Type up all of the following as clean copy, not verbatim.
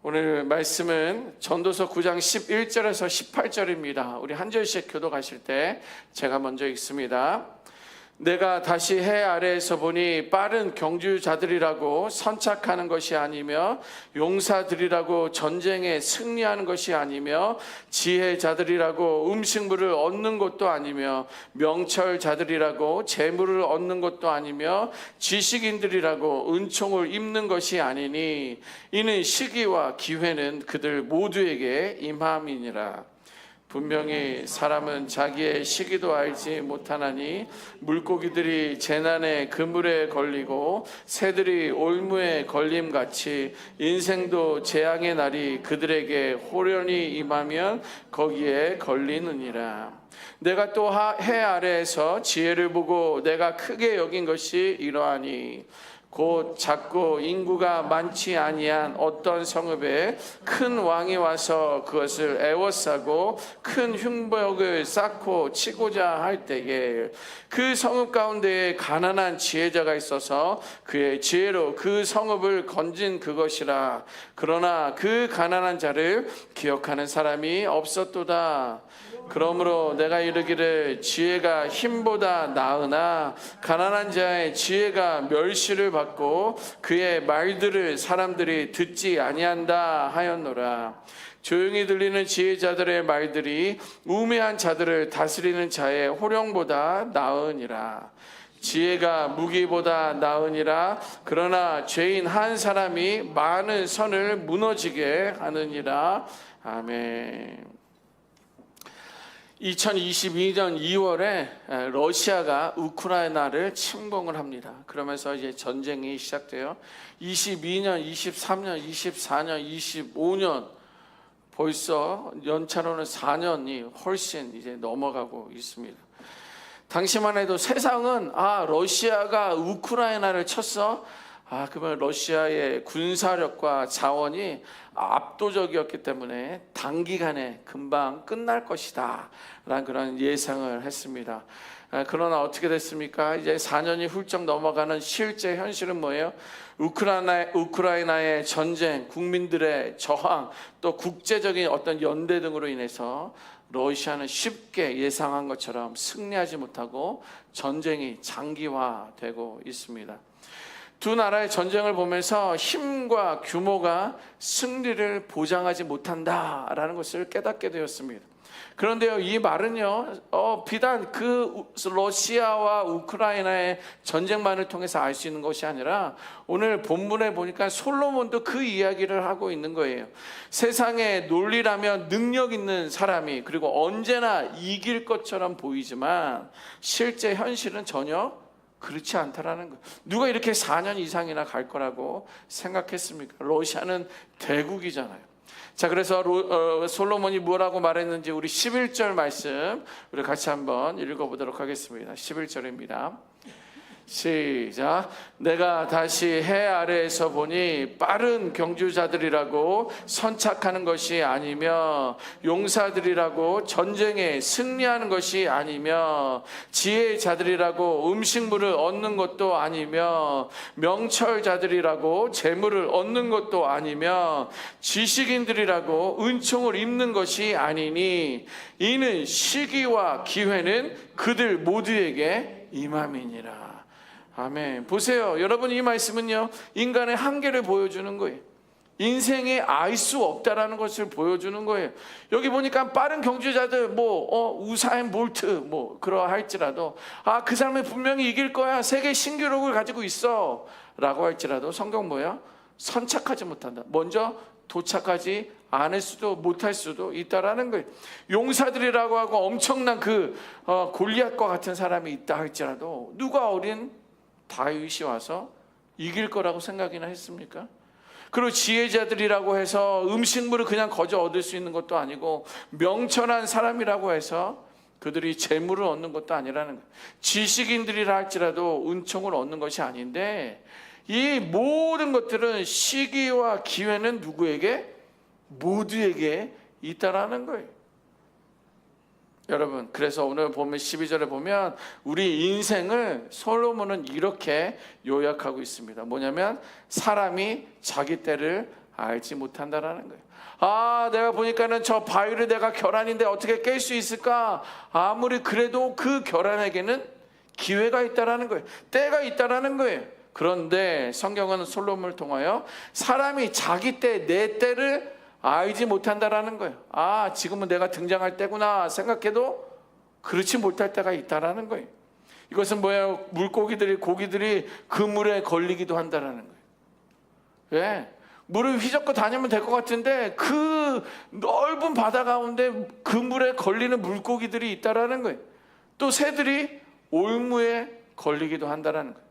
오늘 말씀은 전도서 9장 11절에서 18절입니다. 우리 한 절씩 교독하실 때 제가 먼저 읽습니다. 내가 다시 해 아래에서 보니 빠른 경주자들이라고 선착하는 것이 아니며 용사들이라고 전쟁에 승리하는 것이 아니며 지혜자들이라고 음식물을 얻는 것도 아니며 명철자들이라고 재물을 얻는 것도 아니며 지식인들이라고 은총을 입는 것이 아니니 이는 시기와 기회는 그들 모두에게 임함이니라. 분명히 사람은 자기의 시기도 알지 못하나니 물고기들이 재난의 그물에 걸리고 새들이 올무에 걸림같이 인생도 재앙의 날이 그들에게 호련히 임하면 거기에 걸리느니라. 내가 또 해 아래에서 지혜를 보고 내가 크게 여긴 것이 이러하니 곧 작고 인구가 많지 아니한 어떤 성읍에 큰 왕이 와서 그것을 애워싸고 큰 흉벽을 쌓고 치고자 할 때에 그 성읍 가운데에 가난한 지혜자가 있어서 그의 지혜로 그 성읍을 건진 그것이라. 그러나 그 가난한 자를 기억하는 사람이 없었도다. 그러므로 내가 이르기를 지혜가 힘보다 나으나 가난한 자의 지혜가 멸시를 받고 그의 말들을 사람들이 듣지 아니한다 하였노라. 조용히 들리는 지혜자들의 말들이 우매한 자들을 다스리는 자의 호령보다 나으니라. 지혜가 무기보다 나으니라. 그러나 죄인 한 사람이 많은 선을 무너지게 하느니라. 아멘. 2022년 2월에 러시아가 우크라이나를 침공을 합니다. 그러면서 이제 전쟁이 시작돼요. 22년, 23년, 24년, 25년 벌써 연차로는 4년이 훨씬 이제 넘어가고 있습니다. 당시만 해도 세상은 러시아가 우크라이나를 쳤어. 그러면 러시아의 군사력과 자원이 압도적이었기 때문에 단기간에 금방 끝날 것이다 라는 그런 예상을 했습니다. 그러나 어떻게 됐습니까? 이제 4년이 훌쩍 넘어가는 실제 현실은 뭐예요? 우크라이나의 전쟁, 국민들의 저항, 또 국제적인 어떤 연대 등으로 인해서 러시아는 쉽게 예상한 것처럼 승리하지 못하고 전쟁이 장기화되고 있습니다. 두 나라의 전쟁을 보면서 힘과 규모가 승리를 보장하지 못한다라는 것을 깨닫게 되었습니다. 그런데요, 이 말은요, 비단 그 러시아와 우크라이나의 전쟁만을 통해서 알 수 있는 것이 아니라 오늘 본문에 보니까 솔로몬도 그 이야기를 하고 있는 거예요. 세상에 논리라면 능력 있는 사람이 그리고 언제나 이길 것처럼 보이지만 실제 현실은 전혀 그렇지 않다라는 거예요. 누가 이렇게 4년 이상이나 갈 거라고 생각했습니까? 러시아는 대국이잖아요. 자, 그래서 솔로몬이 뭐라고 말했는지 우리 11절 말씀 우리 같이 한번 읽어보도록 하겠습니다. 11절입니다. 시작. 내가 다시 해 아래에서 보니 빠른 경주자들이라고 선착하는 것이 아니며 용사들이라고 전쟁에 승리하는 것이 아니며 지혜자들이라고 음식물을 얻는 것도 아니며 명철자들이라고 재물을 얻는 것도 아니며 지식인들이라고 은총을 입는 것이 아니니 이는 시기와 기회는 그들 모두에게 임함이니라. 아멘. 보세요. 여러분, 이 말씀은요, 인간의 한계를 보여주는 거예요. 인생에 알 수 없다라는 것을 보여주는 거예요. 여기 보니까 빠른 경주자들, 우사인 볼트, 그러할지라도, 그 사람은 분명히 이길 거야. 세계 신기록을 가지고 있어. 라고 할지라도 성경 뭐야? 선착하지 못한다. 먼저 도착하지 않을 수도 못할 수도 있다라는 거예요. 용사들이라고 하고 엄청난 골리앗과 같은 사람이 있다 할지라도 누가 어린 다윗이 와서 이길 거라고 생각이나 했습니까? 그리고 지혜자들이라고 해서 음식물을 그냥 거저 얻을 수 있는 것도 아니고 명철한 사람이라고 해서 그들이 재물을 얻는 것도 아니라는 거예요. 지식인들이라 할지라도 은총을 얻는 것이 아닌데 이 모든 것들은 시기와 기회는 누구에게? 모두에게 있다라는 거예요. 여러분, 그래서 오늘 보면 12절에 보면 우리 인생을 솔로몬은 이렇게 요약하고 있습니다. 뭐냐면 사람이 자기 때를 알지 못한다라는 거예요. 아, 내가 보니까는 저 바위를 내가 결안인데 어떻게 깰 수 있을까? 아무리 그래도 그 결안에게는 기회가 있다라는 거예요. 때가 있다라는 거예요. 그런데 성경은 솔로몬을 통하여 사람이 자기 때, 내 때를 알지 못한다라는 거예요. 아, 지금은 내가 등장할 때구나 생각해도 그렇지 못할 때가 있다라는 거예요. 이것은 뭐예요? 고기들이 그 물에 걸리기도 한다라는 거예요. 왜? 물을 휘젓고 다니면 될 것 같은데 그 넓은 바다 가운데 그 물에 걸리는 물고기들이 있다라는 거예요. 또 새들이 올무에 걸리기도 한다라는 거예요.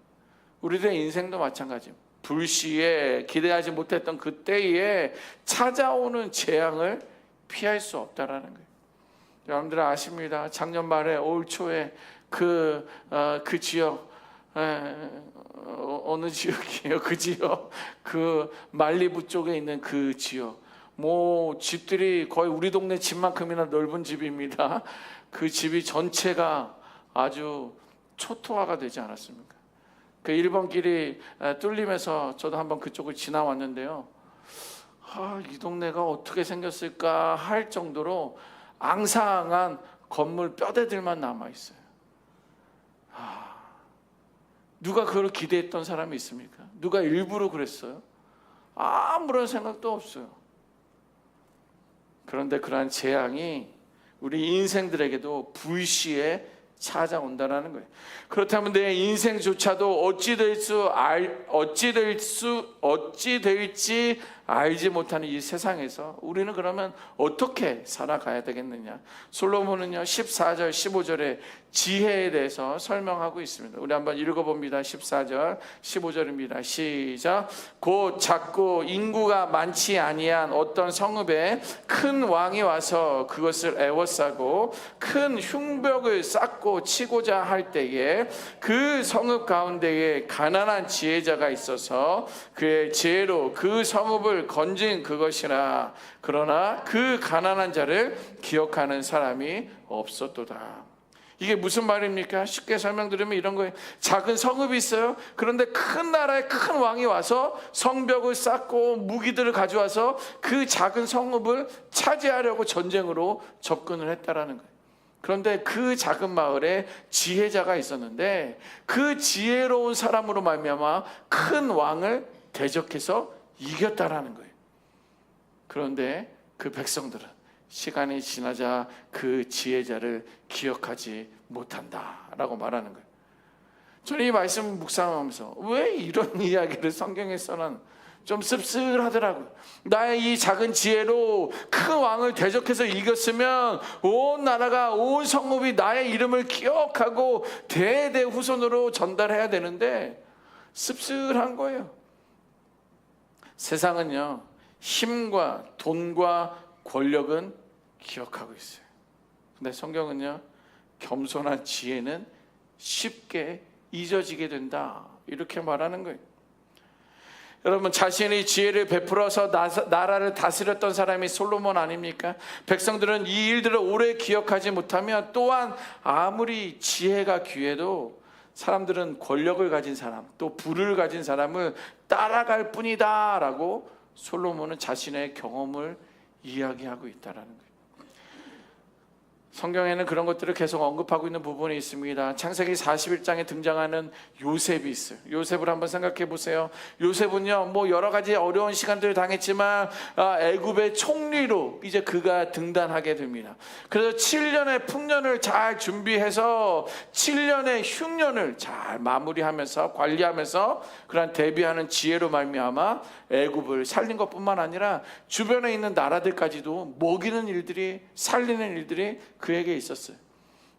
우리들의 인생도 마찬가지입니다. 불시에 기대하지 못했던 그 때에 찾아오는 재앙을 피할 수 없다라는 거예요. 여러분들 아십니다. 작년 말에 올 초에 그 지역 어느 지역이에요? 그 지역, 그 말리부 쪽에 있는 그 지역, 뭐 집들이 거의 우리 동네 집만큼이나 넓은 집입니다. 그 집이 전체가 아주 초토화가 되지 않았습니까? 그 1번 길이 뚫리면서 저도 한번 그쪽을 지나왔는데요. 이 동네가 어떻게 생겼을까 할 정도로 앙상한 건물 뼈대들만 남아있어요. 누가 그걸 기대했던 사람이 있습니까? 누가 일부러 그랬어요? 아무런 생각도 없어요. 그런데 그러한 재앙이 우리 인생들에게도 불시에 찾아온다라는 거예요. 그렇다면 내 인생조차도 어찌 될지 알지 못하는 이 세상에서 우리는 그러면 어떻게 살아가야 되겠느냐? 솔로몬은요 14절 15절에 지혜에 대해서 설명하고 있습니다. 우리 한번 읽어봅니다. 14절 15절입니다. 시작. 곧 작고 인구가 많지 아니한 어떤 성읍에 큰 왕이 와서 그것을 애워싸고 큰 흉벽을 쌓고 치고자 할 때에 그 성읍 가운데에 가난한 지혜자가 있어서 그의 지혜로 그 성읍을 건진 그것이라. 그러나 그 가난한 자를 기억하는 사람이 없었도다. 이게 무슨 말입니까? 쉽게 설명드리면 이런 거예요. 작은 성읍이 있어요. 그런데 큰 나라의 큰 왕이 와서 성벽을 쌓고 무기들을 가져와서 그 작은 성읍을 차지하려고 전쟁으로 접근을 했다라는 거예요. 그런데 그 작은 마을에 지혜자가 있었는데 그 지혜로운 사람으로 말미암아 큰 왕을 대적해서 이겼다라는 거예요. 그런데 그 백성들은 시간이 지나자 그 지혜자를 기억하지 못한다라고 말하는 거예요. 저는 이 말씀을 묵상하면서 왜 이런 이야기를 성경에 써놨나 좀 씁쓸하더라고요. 나의 이 작은 지혜로 큰 왕을 대적해서 이겼으면 온 나라가 온 성읍이 나의 이름을 기억하고 대대 후손으로 전달해야 되는데 씁쓸한 거예요. 세상은요 힘과 돈과 권력은 기억하고 있어요. 근데 성경은요 겸손한 지혜는 쉽게 잊어지게 된다 이렇게 말하는 거예요. 여러분 자신의 지혜를 베풀어서 나라를 다스렸던 사람이 솔로몬 아닙니까? 백성들은 이 일들을 오래 기억하지 못하면 또한 아무리 지혜가 귀해도 사람들은 권력을 가진 사람 또 부를 가진 사람을 따라갈 뿐이다 라고 솔로몬은 자신의 경험을 이야기하고 있다는 거예요. 성경에는 그런 것들을 계속 언급하고 있는 부분이 있습니다. 창세기 41장에 등장하는 요셉이 있어요. 요셉을 한번 생각해 보세요. 요셉은요 뭐 여러 가지 어려운 시간들을 당했지만 애굽의 총리로 이제 그가 등단하게 됩니다. 그래서 7년의 풍년을 잘 준비해서 7년의 흉년을 잘 마무리하면서 관리하면서 그런 대비하는 지혜로 말미암아 애굽을 살린 것뿐만 아니라 주변에 있는 나라들까지도 먹이는 일들이 살리는 일들이 그에게 있었어요.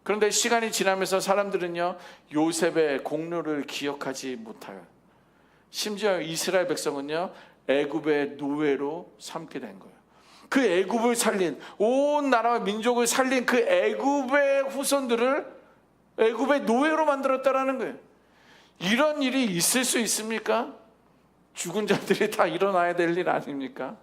그런데 시간이 지나면서 사람들은요 요셉의 공로를 기억하지 못해요. 심지어 이스라엘 백성은요 애굽의 노예로 삼게 된 거예요. 그 애굽을 살린 온 나라와 민족을 살린 그 애굽의 후손들을 애굽의 노예로 만들었다라는 거예요. 이런 일이 있을 수 있습니까? 죽은 자들이 다 일어나야 될 일 아닙니까?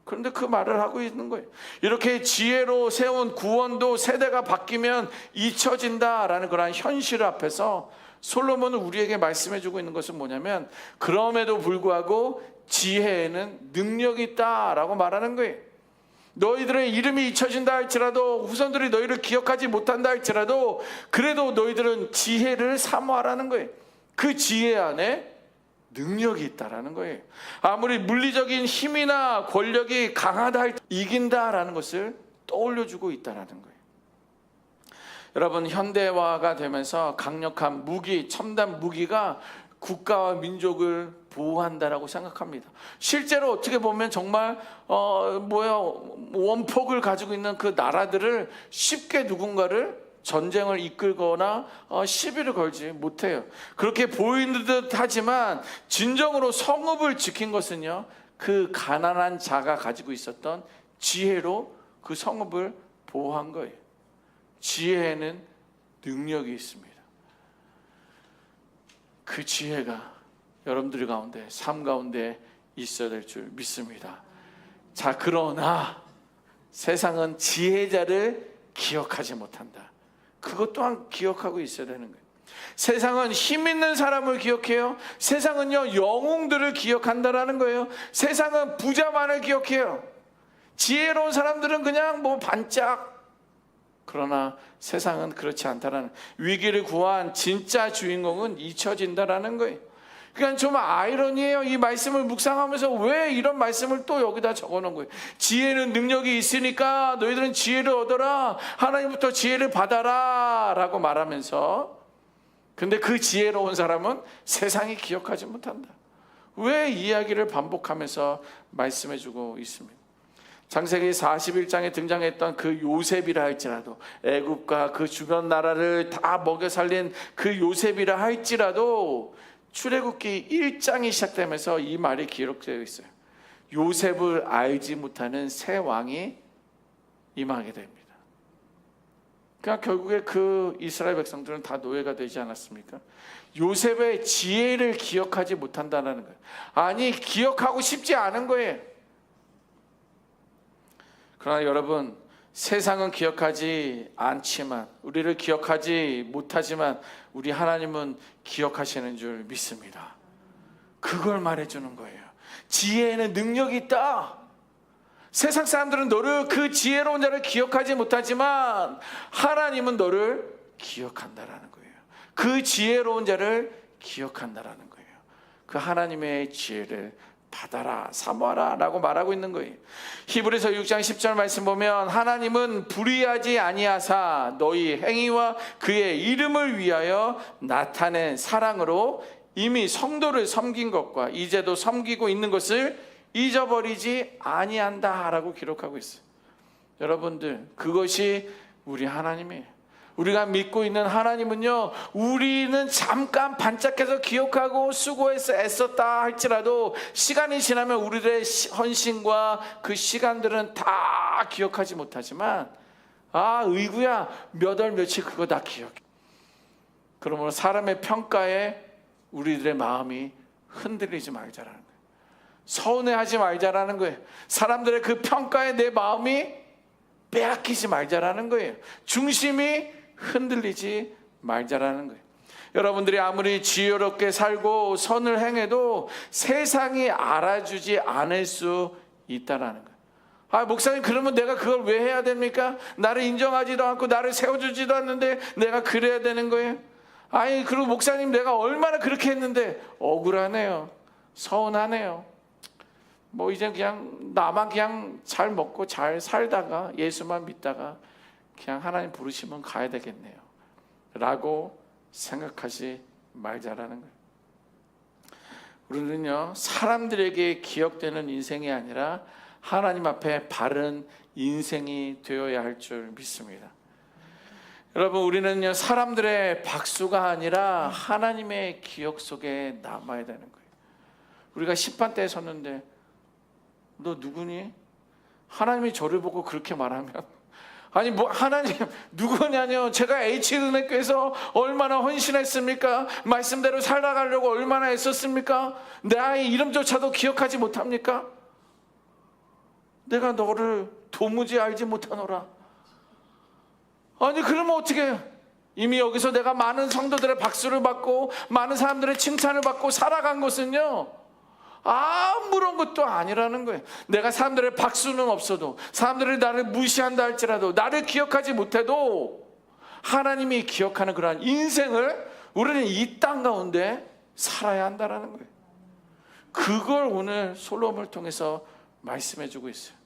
그런데 그 말을 하고 있는 거예요. 이렇게 지혜로 세운 구원도 세대가 바뀌면 잊혀진다라는 그런 현실 앞에서 솔로몬은 우리에게 말씀해 주고 있는 것은 뭐냐면 그럼에도 불구하고 지혜에는 능력이 있다라고 말하는 거예요. 너희들의 이름이 잊혀진다 할지라도, 후손들이 너희를 기억하지 못한다 할지라도, 그래도 너희들은 지혜를 사모하라는 거예요. 그 지혜 안에 능력이 있다라는 거예요. 아무리 물리적인 힘이나 권력이 강하다 할 이긴다라는 것을 떠올려주고 있다라는 거예요. 여러분, 현대화가 되면서 강력한 무기, 첨단 무기가 국가와 민족을 보호한다라고 생각합니다. 실제로 어떻게 보면 정말 원폭을 가지고 있는 그 나라들을 쉽게 누군가를 전쟁을 이끌거나 시비를 걸지 못해요. 그렇게 보이는 듯 하지만 진정으로 성읍을 지킨 것은요, 그 가난한 자가 가지고 있었던 지혜로 그 성읍을 보호한 거예요. 지혜에는 능력이 있습니다. 그 지혜가 여러분들 가운데, 삶 가운데 있어야 될 줄 믿습니다. 자, 그러나 세상은 지혜자를 기억하지 못한다. 그것 또한 기억하고 있어야 되는 거예요. 세상은 힘 있는 사람을 기억해요. 세상은요, 영웅들을 기억한다라는 거예요. 세상은 부자만을 기억해요. 지혜로운 사람들은 그냥 반짝. 그러나 세상은 그렇지 않다라는, 위기를 구한 진짜 주인공은 잊혀진다라는 거예요. 그러니까 좀 아이러니해요. 이 말씀을 묵상하면서 왜 이런 말씀을 또 여기다 적어놓은 거예요. 지혜는 능력이 있으니까 너희들은 지혜를 얻어라, 하나님부터 지혜를 받아라 라고 말하면서, 근데 그 지혜로운 사람은 세상이 기억하지 못한다. 왜 이야기를 반복하면서 말씀해주고 있습니다. 창세기 41장에 등장했던 그 요셉이라 할지라도, 애굽과 그 주변 나라를 다 먹여 살린 그 요셉이라 할지라도, 출애굽기 1장이 시작되면서 이 말이 기록되어 있어요. 요셉을 알지 못하는 새 왕이 임하게 됩니다. 그러니까 결국에 그 이스라엘 백성들은 다 노예가 되지 않았습니까? 요셉의 지혜를 기억하지 못한다는 거예요. 아니, 기억하고 싶지 않은 거예요. 그러나 여러분, 세상은 기억하지 않지만, 우리를 기억하지 못하지만 우리 하나님은 기억하시는 줄 믿습니다. 그걸 말해주는 거예요. 지혜에는 능력이 있다. 세상 사람들은 너를, 그 지혜로운 자를 기억하지 못하지만 하나님은 너를 기억한다라는 거예요. 그 지혜로운 자를 기억한다라는 거예요. 그 하나님의 지혜를 받아라, 사모하라 라고 말하고 있는 거예요. 히브리서 6장 10절 말씀 보면, 하나님은 불의하지 아니하사 너희 행위와 그의 이름을 위하여 나타낸 사랑으로 이미 성도를 섬긴 것과 이제도 섬기고 있는 것을 잊어버리지 아니한다 라고 기록하고 있어요. 여러분들, 그것이 우리 하나님이에요. 우리가 믿고 있는 하나님은요, 우리는 잠깐 반짝해서 기억하고 수고해서 애썼다 할지라도 시간이 지나면 우리들의 헌신과 그 시간들은 다 기억하지 못하지만, 의구야 몇 월 며칠 그거 다 기억해. 그러므로 사람의 평가에 우리들의 마음이 흔들리지 말자라는 거예요. 서운해하지 말자라는 거예요. 사람들의 그 평가에 내 마음이 빼앗기지 말자라는 거예요. 중심이 흔들리지 말자라는 거예요. 여러분들이 아무리 지혜롭게 살고 선을 행해도 세상이 알아주지 않을 수 있다라는 거예요. 목사님, 그러면 내가 그걸 왜 해야 됩니까? 나를 인정하지도 않고 나를 세워주지도 않는데 내가 그래야 되는 거예요? 그리고 목사님, 내가 얼마나 그렇게 했는데. 억울하네요. 서운하네요. 이제 그냥 나만 그냥 잘 먹고 잘 살다가 예수만 믿다가 그냥 하나님 부르시면 가야 되겠네요 라고 생각하지 말자라는 거예요. 우리는요, 사람들에게 기억되는 인생이 아니라 하나님 앞에 바른 인생이 되어야 할 줄 믿습니다. 여러분, 우리는요, 사람들의 박수가 아니라 하나님의 기억 속에 남아야 되는 거예요. 우리가 심판대에 섰는데 너 누구니? 하나님이 저를 보고 그렇게 말하면, 하나님 누구냐뇨? 제가 H은혜교회에서 얼마나 헌신했습니까? 말씀대로 살아가려고 얼마나 애썼습니까? 내 아이 이름조차도 기억하지 못합니까? 내가 너를 도무지 알지 못하노라. 그러면 어떻게? 이미 여기서 내가 많은 성도들의 박수를 받고 많은 사람들의 칭찬을 받고 살아간 것은요, 아무런 것도 아니라는 거예요. 내가 사람들의 박수는 없어도, 사람들이 나를 무시한다 할지라도, 나를 기억하지 못해도 하나님이 기억하는 그러한 인생을 우리는 이 땅 가운데 살아야 한다라는 거예요. 그걸 오늘 솔로몬을 통해서 말씀해 주고 있어요.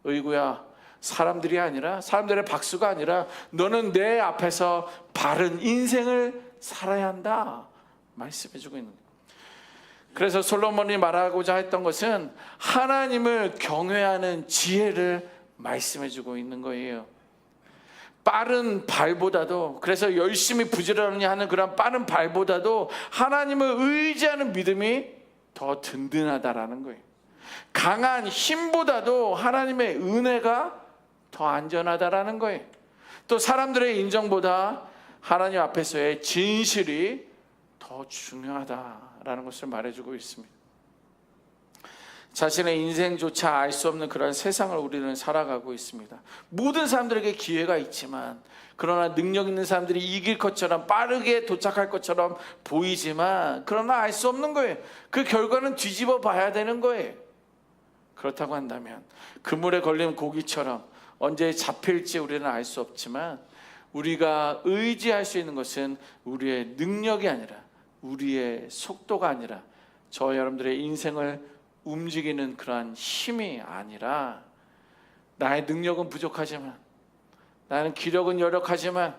의구야, 사람들이 아니라, 사람들의 박수가 아니라 너는 내 앞에서 바른 인생을 살아야 한다 말씀해 주고 있는 거예요. 그래서 솔로몬이 말하고자 했던 것은 하나님을 경외하는 지혜를 말씀해 주고 있는 거예요. 빠른 발보다도, 그래서 열심히 부지런히 하는 그런 빠른 발보다도 하나님을 의지하는 믿음이 더 든든하다라는 거예요. 강한 힘보다도 하나님의 은혜가 더 안전하다라는 거예요. 또 사람들의 인정보다 하나님 앞에서의 진실이 더 중요하다라는 것을 말해주고 있습니다. 자신의 인생조차 알 수 없는 그런 세상을 우리는 살아가고 있습니다. 모든 사람들에게 기회가 있지만, 그러나 능력 있는 사람들이 이길 것처럼, 빠르게 도착할 것처럼 보이지만, 그러나 알 수 없는 거예요. 그 결과는 뒤집어 봐야 되는 거예요. 그렇다고 한다면 그물에 걸린 고기처럼 언제 잡힐지 우리는 알 수 없지만, 우리가 의지할 수 있는 것은 우리의 능력이 아니라, 우리의 속도가 아니라, 저와 여러분들의 인생을 움직이는 그러한 힘이 아니라, 나의 능력은 부족하지만, 나는 기력은 여력하지만,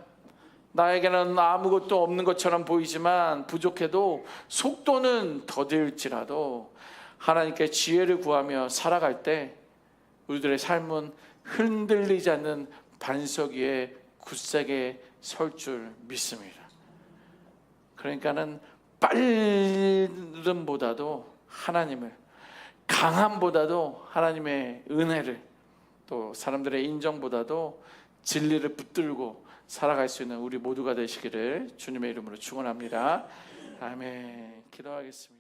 나에게는 아무것도 없는 것처럼 보이지만, 부족해도 속도는 더딜지라도 하나님께 지혜를 구하며 살아갈 때 우리들의 삶은 흔들리지 않는 반석 위에 굳세게 설 줄 믿습니다. 그러니까는 빠름보다도 하나님을, 강함보다도 하나님의 은혜를, 또 사람들의 인정보다도 진리를 붙들고 살아갈 수 있는 우리 모두가 되시기를 주님의 이름으로 축원합니다. 아멘. 기도하겠습니다.